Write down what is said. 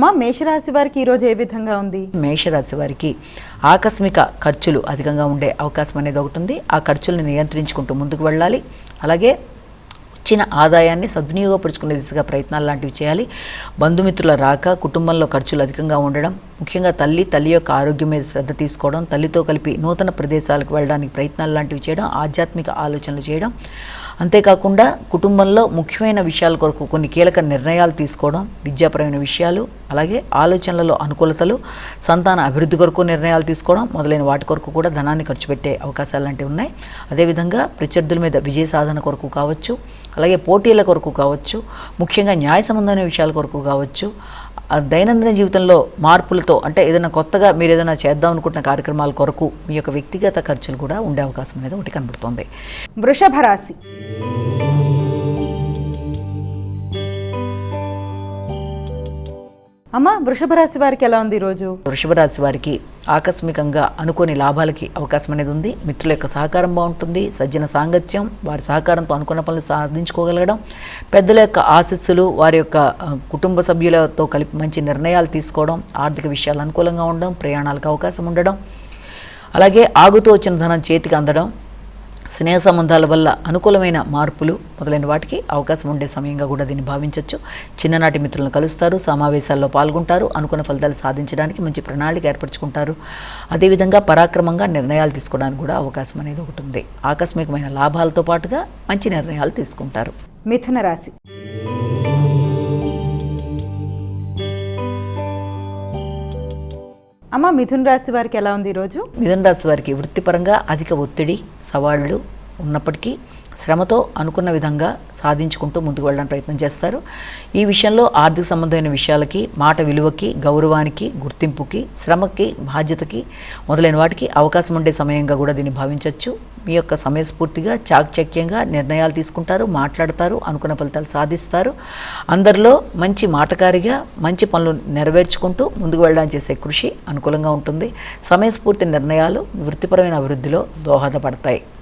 అమ్మ, మేషరాశి వారికి ఈరోజు ఏ విధంగా ఉంది? మేషరాశి వారికి ఆకస్మిక ఖర్చులు అధికంగా ఉండే అవకాశం అనేది ఒకటి ఉంది. ఆ ఖర్చులను నియంత్రించుకుంటూ ముందుకు వెళ్ళాలి. అలాగే వచ్చిన ఆదాయాన్ని సద్వినియోగపరుచుకునే దిశగా ప్రయత్నాలు లాంటివి చేయాలి. బంధుమిత్రుల రాక, కుటుంబంలో ఖర్చులు అధికంగా ఉండడం, ముఖ్యంగా తల్లి యొక్క ఆరోగ్యం మీద శ్రద్ధ తీసుకోవడం, తల్లితో కలిపి నూతన ప్రదేశాలకు వెళ్ళడానికి ప్రయత్నాలు లాంటివి చేయడం, ఆధ్యాత్మిక ఆలోచనలు చేయడం, అంతేకాకుండా కుటుంబంలో ముఖ్యమైన విషయాల కొరకు కొన్ని కీలక నిర్ణయాలు తీసుకోవడం, విద్యాపరమైన విషయాలు, అలాగే ఆలోచనలలో అనుకూలతలు, సంతాన అభివృద్ధి కొరకు నిర్ణయాలు తీసుకోవడం మొదలైన వాటి కొరకు కూడా ధనాన్ని ఖర్చు పెట్టే అవకాశాలు లాంటివి ఉన్నాయి. అదేవిధంగా ప్రత్యర్థుల మీద విజయ సాధన కొరకు కావచ్చు, అలాగే పోటీల కొరకు కావచ్చు, ముఖ్యంగా న్యాయ సంబంధమైన విషయాల కొరకు కావచ్చు, దైనందిన జీవితంలో మార్పులతో అంటే ఏదైనా కొత్తగా మీరు ఏదైనా చేద్దాం అనుకుంటున్న కార్యక్రమాల కొరకు మీ యొక్క వ్యక్తిగత ఖర్చులు కూడా ఉండే అవకాశం అనేది ఒకటి కనబడుతుంది. వృషభ రాశి. అమ్మ, వృషభ రాశి వారికి ఎలా ఉంది ఈరోజు? వృషభ రాశి వారికి ఆకస్మికంగా అనుకోని లాభాలకి అవకాశం అనేది ఉంది. మిత్రుల యొక్క సహకారం బాగుంటుంది. సజ్జన సాంగత్యం, వారి సహకారంతో అనుకున్న పనులు సాధించుకోగలగడం, పెద్దల యొక్క ఆశీస్సులు, వారి యొక్క కుటుంబ సభ్యులతో కలిపి మంచి నిర్ణయాలు తీసుకోవడం, ఆర్థిక విషయాలు అనుకూలంగా ఉండడం, ప్రయాణాలకు అవకాశం ఉండడం, అలాగే ఆగుతూ వచ్చిన ధనం చేతికి అందడం, స్నేహ సంబంధాల వల్ల అనుకూలమైన మార్పులు మొదలైన వాటికి అవకాశం ఉండే సమయంగా కూడా దీన్ని భావించవచ్చు. చిన్ననాటి మిత్రులను కలుస్తారు, సమావేశాల్లో పాల్గొంటారు, అనుకున్న ఫలితాలు సాధించడానికి మంచి ప్రణాళిక ఏర్పరచుకుంటారు. అదేవిధంగా పరాక్రమంగా నిర్ణయాలు తీసుకోవడానికి కూడా అవకాశం అనేది ఒకటి ఉంది. ఆకస్మికమైన లాభాలతో పాటుగా మంచి నిర్ణయాలు తీసుకుంటారు. మిథున రాశి. అమ్మ, మిథున రాశి వారికి ఎలా ఉంది ఈరోజు? మిథున రాశి వారికి వృత్తిపరంగా అధిక ఒత్తిడి, సవాళ్లు ఉన్నప్పటికీ శ్రమతో అనుకున్న విధంగా సాధించుకుంటూ ముందుకు వెళ్ళడానికి ప్రయత్నం చేస్తారు. ఈ విషయంలో ఆర్థిక సంబంధమైన విషయాలకి, మాట విలువకి, గౌరవానికి, గుర్తింపుకి, శ్రమకి, బాధ్యతకి మొదలైన వాటికి అవకాశం ఉండే సమయంగా కూడా దీన్ని భావించవచ్చు. మీ యొక్క సమయస్ఫూర్తిగా, చాకచక్యంగా నిర్ణయాలు తీసుకుంటారు, మాట్లాడతారు, అనుకున్న ఫలితాలు సాధిస్తారు. అందరిలో మంచి మాటకారిగా మంచి పనులు నెరవేర్చుకుంటూ ముందుకు వెళ్ళడానికి చేసే కృషి అనుకూలంగా ఉంటుంది. సమయస్ఫూర్తి నిర్ణయాలు వృత్తిపరమైన అభివృద్ధిలో దోహదపడతాయి.